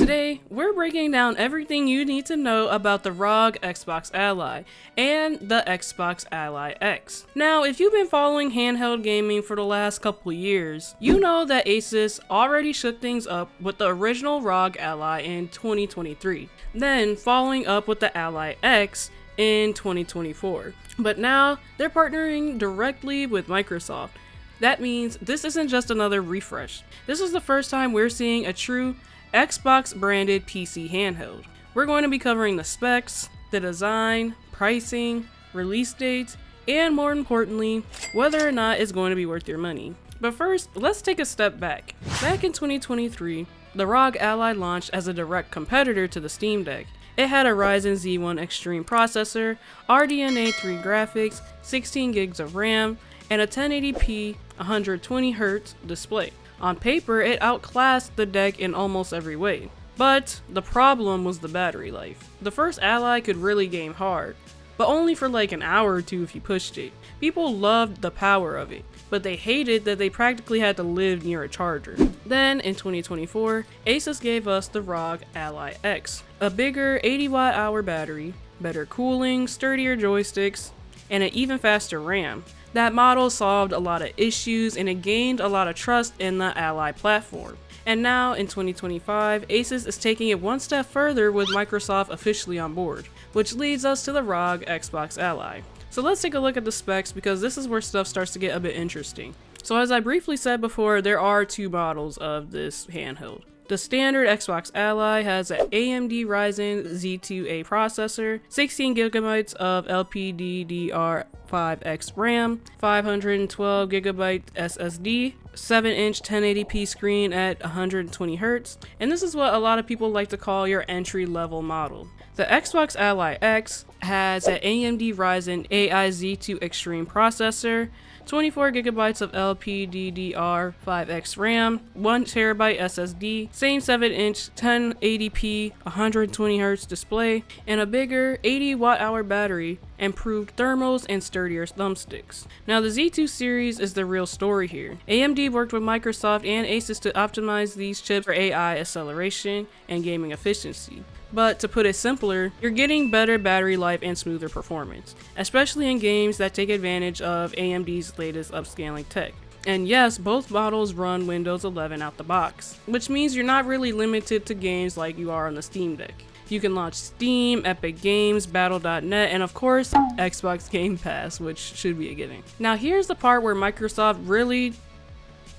Today, we're breaking down everything you need to know about the ROG Xbox Ally and the Xbox Ally X. Now, if you've been following handheld gaming for the last couple years, you know that ASUS already shook things up with the original ROG Ally in 2023, then following up with the Ally X in 2024. But now, they're partnering directly with Microsoft. That means this isn't just another refresh. This is the first time we're seeing a true Xbox branded PC handheld. We're going to be covering the specs, the design, pricing, release dates, and more importantly, whether or not it's going to be worth your money. But first, let's take a step back. Back in 2023, the ROG Ally launched as a direct competitor to the Steam Deck. It had a Ryzen Z1 Extreme processor, RDNA 3 graphics, 16 gigs of RAM, and a 1080p 120Hz display. On paper, it outclassed the deck in almost every way. But the problem was the battery life. The first Ally could really game hard, but only for like an hour or two if you pushed it. People loved the power of it, but they hated that they practically had to live near a charger. Then in 2024, ASUS gave us the ROG Ally X, a bigger 80 watt-hour battery, better cooling, sturdier joysticks, and an even faster RAM. That model solved a lot of issues and it gained a lot of trust in the Ally platform. And now in 2025, ASUS is taking it one step further with Microsoft officially on board, which leads us to the ROG Xbox Ally. So let's take a look at the specs because this is where stuff starts to get a bit interesting. So as I briefly said before, there are two models of this handheld. The standard Xbox Ally has an AMD Ryzen Z2A processor, 16GB of LPDDR5X RAM, 512GB SSD, 7-inch 1080p screen at 120Hz, and this is what a lot of people like to call your entry-level model. The Xbox Ally X has an AMD Ryzen AI Z2 Extreme processor, 24GB of LPDDR5X RAM, 1TB SSD, same 7-inch 1080p 120Hz display, and a bigger 80 watt-hour battery, improved thermals, and sturdier thumbsticks. Now the Z2 series is the real story here. AMD worked with Microsoft and ASUS to optimize these chips for AI acceleration and gaming efficiency. But to put it simpler, you're getting better battery life and smoother performance, especially in games that take advantage of AMD's latest upscaling tech. And yes, both models run Windows 11 out the box, which means you're not really limited to games like you are on the Steam Deck. You can launch Steam, Epic Games, Battle.net, and of course, Xbox Game Pass, which should be a given. Now here's the part where Microsoft really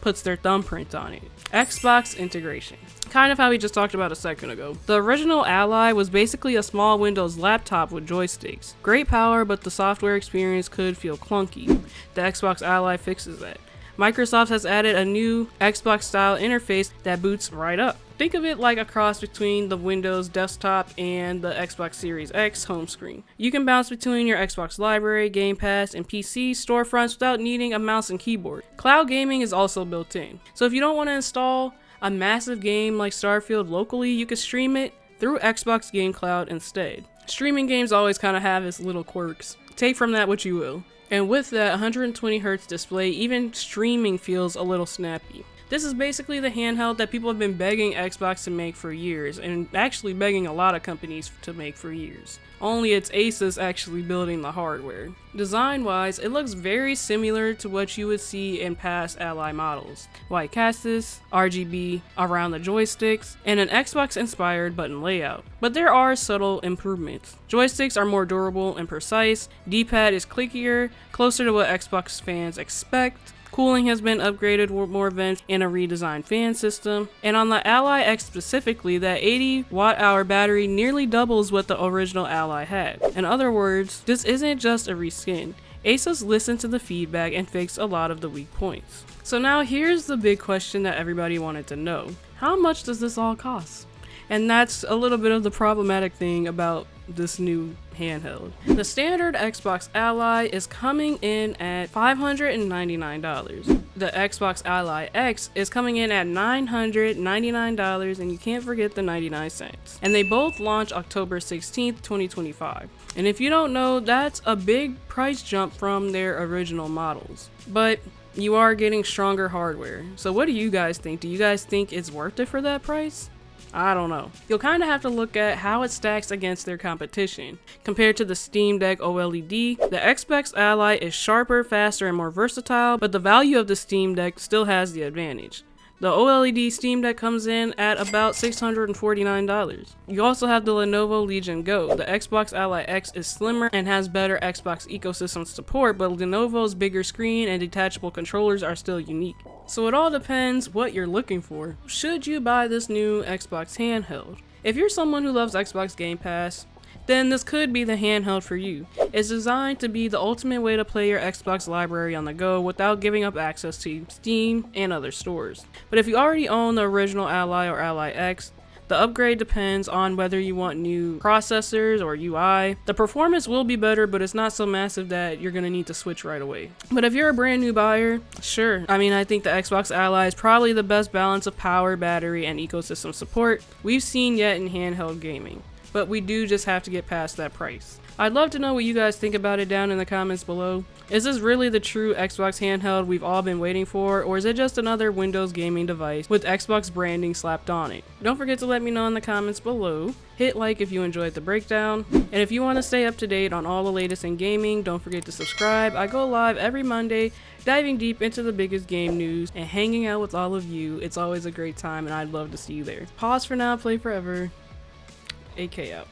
puts their thumbprint on it. Xbox integration. Kind of how we just talked about a second ago. The original Ally was basically a small Windows laptop with joysticks. Great power, but the software experience could feel clunky. The Xbox Ally fixes that. Microsoft has added a new Xbox style interface that boots right up. Think of it like a cross between the Windows desktop and the Xbox Series X home screen. You can bounce between your Xbox library, Game Pass, and PC storefronts without needing a mouse and keyboard. Cloud gaming is also built in. So if you don't want to install a massive game like Starfield locally, you can stream it through Xbox Game Cloud instead. Streaming games always kind of have its little quirks. Take from that what you will. And with that 120Hz display, even streaming feels a little snappy. This is basically the handheld that people have been begging Xbox to make for years, and actually begging a lot of companies to make for years. Only it's ASUS actually building the hardware. Design-wise, it looks very similar to what you would see in past Ally models. White chassis, RGB around the joysticks, and an Xbox-inspired button layout. But there are subtle improvements. Joysticks are more durable and precise, D-pad is clickier, closer to what Xbox fans expect. Cooling has been upgraded with more vents and a redesigned fan system. And on the Ally X specifically, that 80 watt-hour battery nearly doubles what the original Ally had. In other words, this isn't just a reskin. ASUS listened to the feedback and fixed a lot of the weak points. So now here's the big question that everybody wanted to know. How much does this all cost? And that's a little bit of the problematic thing about this new handheld. The standard Xbox Ally is coming in at $599. The Xbox Ally X is coming in at $999, and you can't forget the 99 cents. And they both launch October 16th, 2025. And if you don't know, that's a big price jump from their original models. But you are getting stronger hardware. So what do you guys think? Do you guys think it's worth it for that price? I don't know. You'll kind of have to look at how it stacks against their competition. Compared to the Steam Deck OLED, the Xbox Ally is sharper, faster, and more versatile, but the value of the Steam Deck still has the advantage. The OLED Steam Deck comes in at about $649. You also have the Lenovo Legion Go. The Xbox Ally X is slimmer and has better Xbox ecosystem support, but Lenovo's bigger screen and detachable controllers are still unique. So it all depends what you're looking for. Should you buy this new Xbox handheld? If you're someone who loves Xbox Game Pass, then this could be the handheld for you. It's designed to be the ultimate way to play your Xbox library on the go without giving up access to Steam and other stores. But if you already own the original Ally or Ally X, the upgrade depends on whether you want new processors or UI. The performance will be better, but it's not so massive that you're gonna need to switch right away. But if you're a brand new buyer, sure. I think the Xbox Ally is probably the best balance of power, battery, and ecosystem support we've seen yet in handheld gaming. But we do just have to get past that price. I'd love to know what you guys think about it down in the comments below. Is this really the true Xbox handheld we've all been waiting for, or is it just another Windows gaming device with Xbox branding slapped on it? Don't forget to let me know in the comments below. Hit like if you enjoyed the breakdown, and if you want to stay up to date on all the latest in gaming, don't forget to subscribe. I go live every Monday, diving deep into the biggest game news and hanging out with all of you. It's always a great time and I'd love to see you there. Pause for now, play forever. AK out.